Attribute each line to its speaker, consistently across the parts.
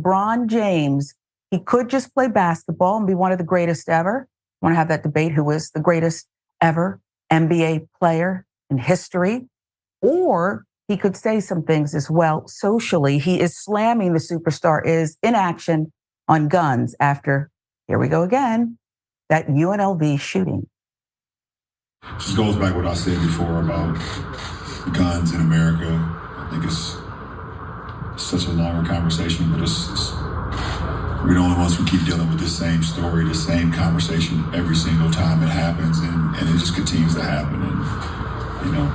Speaker 1: LeBron James, he could just play basketball and be one of the greatest ever. Want to have that debate, who is the greatest ever NBA player in history? Or he could say some things as well socially. He is slamming the superstar is in action on guns after, here we go again, that UNLV shooting.
Speaker 2: Just goes back what I said before about guns in America. I think it's such a longer conversation, but we're the only ones who keep dealing with the same story, the same conversation every single time it happens, and it just continues to happen. And, you know,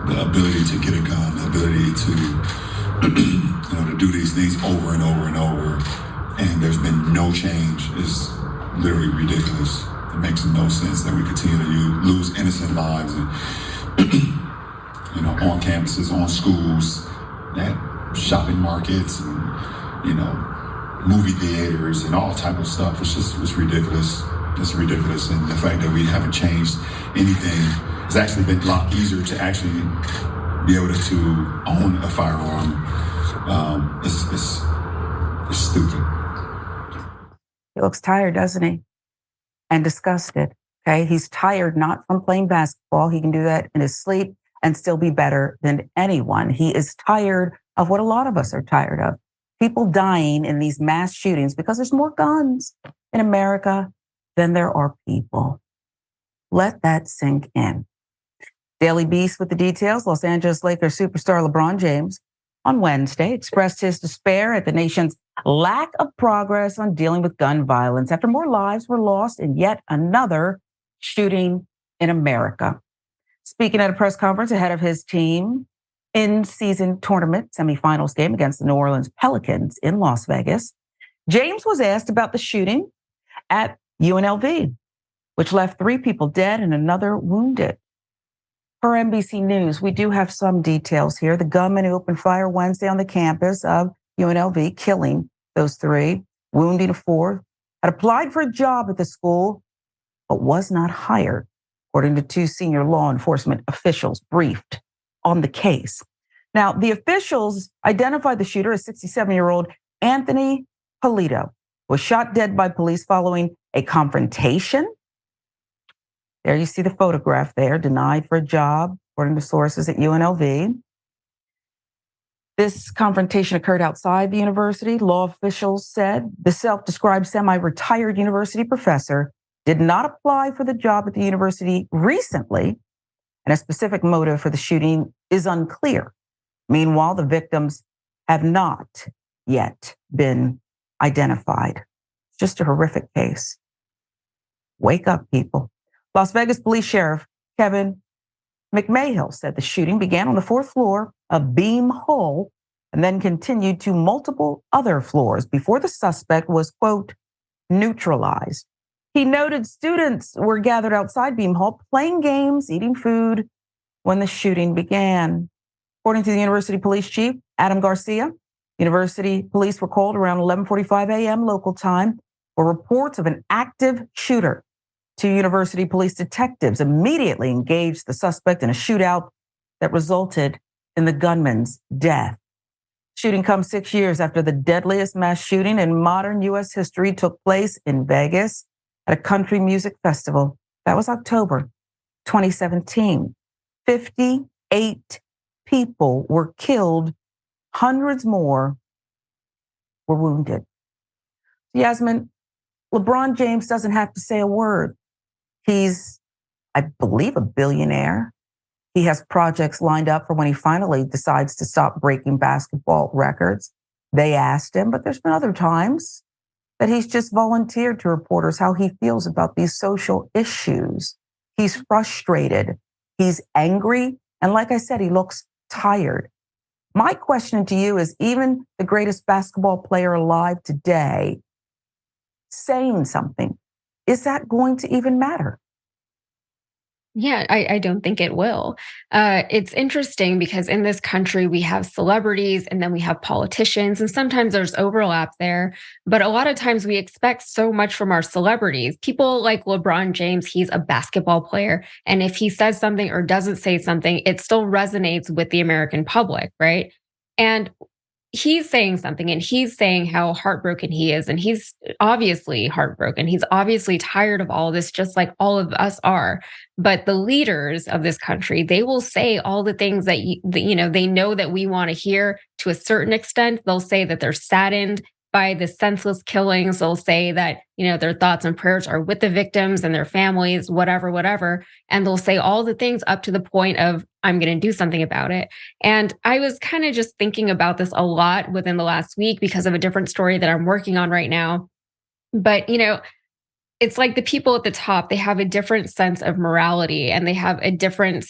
Speaker 2: the ability to get a gun, the ability to, to do these things over and over and over, and there's been no change is literally ridiculous. It makes no sense that we continue to lose innocent lives, and, on campuses, on schools, at shopping markets, and, movie theaters and all type of stuff. It's ridiculous. It's ridiculous. And the fact that we haven't changed anything, it's actually been a lot easier to actually be able to own a firearm. It's stupid.
Speaker 1: He looks tired, doesn't he? And disgusted. Okay. He's tired not from playing basketball. He can do that in his sleep and still be better than anyone. He is tired of what a lot of us are tired of. People dying in these mass shootings because there's more guns in America than there are people. Let that sink in. Daily Beast with the details. Los Angeles Lakers superstar LeBron James on Wednesday expressed his despair at the nation's lack of progress on dealing with gun violence after more lives were lost in yet another shooting in America. Speaking at a press conference ahead of his team in-season tournament semifinals game against the New Orleans Pelicans in Las Vegas, James was asked about the shooting at UNLV, which left 3 people dead and another wounded. Per NBC News, we do have some details here. The gunman who opened fire Wednesday on the campus of UNLV, killing those 3, wounding a 4th, had applied for a job at the school, but was not hired, according to 2 senior law enforcement officials briefed on the case. Now, the officials identified the shooter as 67-year-old Anthony Polito, was shot dead by police following a confrontation. There you see the photograph there, denied for a job, according to sources at UNLV. This confrontation occurred outside the university. Law officials said the self-described semi-retired university professor did not apply for the job at the university recently, and a specific motive for the shooting is unclear. Meanwhile, the victims have not yet been identified. It's just a horrific case. Wake up, people. Las Vegas Police Sheriff Kevin McMahill said the shooting began on the 4th floor of Beam Hall and then continued to multiple other floors before the suspect was, quote, neutralized. He noted students were gathered outside Beam Hall playing games, eating food when the shooting began. According to the university police chief, Adam Garcia, university police were called around 11:45 a.m. local time for reports of an active shooter. 2 university police detectives immediately engaged the suspect in a shootout that resulted in the gunman's death. Shooting comes 6 years after the deadliest mass shooting in modern U.S. history took place in Vegas at a country music festival. That was October 2017. 58 people were killed. Hundreds more were wounded. Yasmin, LeBron James doesn't have to say a word. He's, I believe, a billionaire. He has projects lined up for when he finally decides to stop breaking basketball records. They asked him, but there's been other times that he's just volunteered to reporters how he feels about these social issues. He's frustrated. He's angry. And like I said, he looks tired. My question to you is, even the greatest basketball player alive today saying something, is that going to even matter?
Speaker 3: Yeah, I don't think it will. It's interesting because in this country, we have celebrities and then we have politicians, and sometimes there's overlap there. But a lot of times we expect so much from our celebrities. People like LeBron James, he's a basketball player. And if he says something or doesn't say something, it still resonates with the American public, right? And he's saying something and he's saying how heartbroken he is. And he's obviously heartbroken. He's obviously tired of all this, just like all of us are. But the leaders of this country, they will say all the things that they know that we want to hear to a certain extent. They'll say that they're saddened by the senseless killings. They'll say that, their thoughts and prayers are with the victims and their families, whatever, whatever. And they'll say all the things up to the point of, I'm going to do something about it. And I was kind of just thinking about this a lot within the last week because of a different story that I'm working on right now. But, it's like the people at the top, they have a different sense of morality and they have a different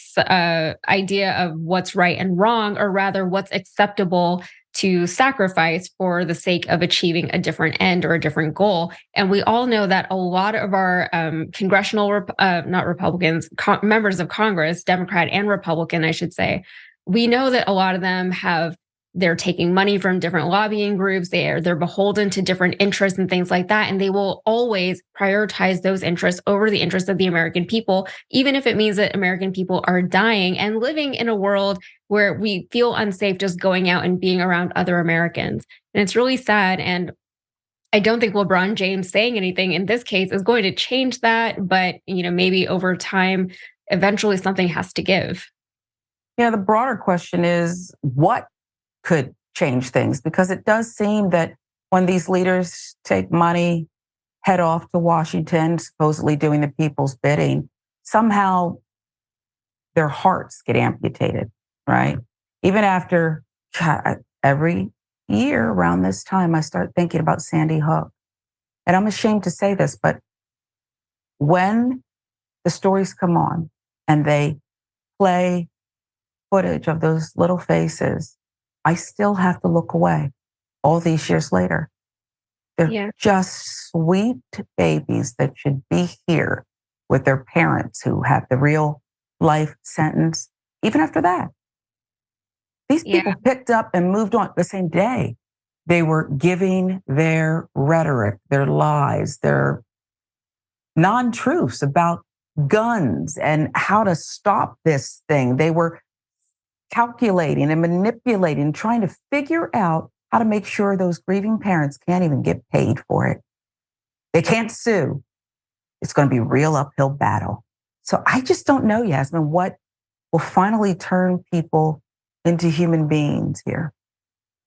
Speaker 3: idea of what's right and wrong, or rather what's acceptable to sacrifice for the sake of achieving a different end or a different goal. And we all know that a lot of our congressional, not Republicans, members of Congress, Democrat and Republican, I should say, we know that a lot of them they're taking money from different lobbying groups. They're beholden to different interests and things like that. And they will always prioritize those interests over the interests of the American people, even if it means that American people are dying and living in a world where we feel unsafe just going out and being around other Americans. And it's really sad. And I don't think LeBron James saying anything in this case is going to change that. But, maybe over time, eventually something has to give.
Speaker 1: Yeah, the broader question is what could change things? Because it does seem that when these leaders take money, head off to Washington, supposedly doing the people's bidding, somehow their hearts get amputated, right? Even after every year around this time, I start thinking about Sandy Hook. And I'm ashamed to say this, but when the stories come on and they play footage of those little faces, I still have to look away all these years later. They're just sweet babies that should be here with their parents who have the real life sentence. Even after that, these people picked up and moved on the same day. They were giving their rhetoric, their lies, their non-truths about guns and how to stop this thing. They were calculating and manipulating, trying to figure out how to make sure those grieving parents can't even get paid for it. They can't sue. It's going to be a real uphill battle. So I just don't know, Yasmin, what will finally turn people into human beings here.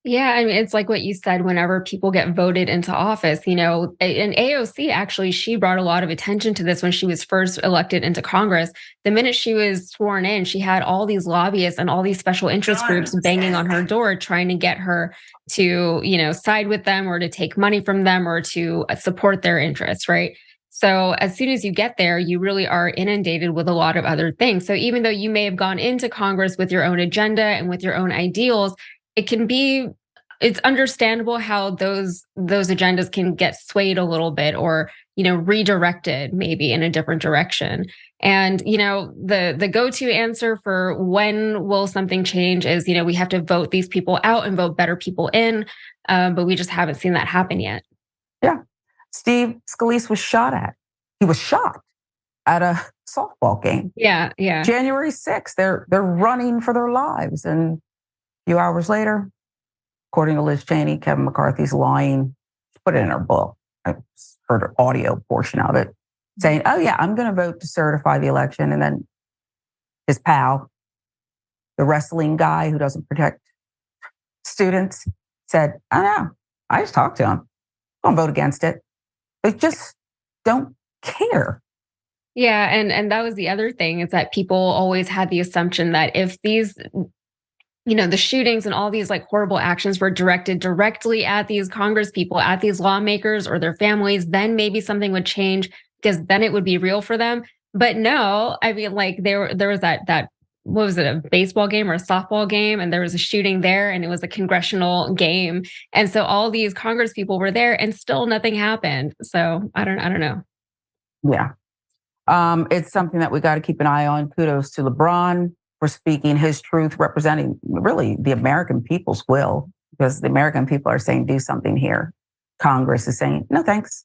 Speaker 3: Yeah, I mean, it's like what you said, whenever people get voted into office, and AOC, actually, she brought a lot of attention to this when she was first elected into Congress. The minute she was sworn in, she had all these lobbyists and all these special interest groups banging on her door, trying to get her to, side with them or to take money from them or to support their interests, right? So as soon as you get there, you really are inundated with a lot of other things. So even though you may have gone into Congress with your own agenda and with your own ideals, it's understandable how those agendas can get swayed a little bit or, redirected maybe in a different direction. And, the go-to answer for when will something change is, we have to vote these people out and vote better people in. But we just haven't seen that happen yet.
Speaker 1: Yeah. Steve Scalise was shot at. He was shot at a softball game.
Speaker 3: Yeah.
Speaker 1: January 6th, they're running for their lives. And a few hours later, according to Liz Cheney, Kevin McCarthy's lying. She put it in her book. I heard an audio portion of it saying, oh yeah, I'm going to vote to certify the election. And then his pal, the wrestling guy who doesn't protect students, said, oh no, I just talked to him. I'm going to vote against it. They just don't care.
Speaker 3: Yeah. And that was the other thing, is that people always had the assumption that if these, the shootings and all these like horrible actions were directed directly at these Congress people, at these lawmakers or their families, then maybe something would change because then it would be real for them. But no, I mean, like there was that what was it, a baseball game or a softball game, and there was a shooting there, and it was a congressional game, and so all these Congress people were there, and still nothing happened. So I don't know.
Speaker 1: Yeah, it's something that we got to keep an eye on. Kudos to LeBron for speaking his truth, representing really the American people's will, because the American people are saying do something here. Congress is saying no thanks.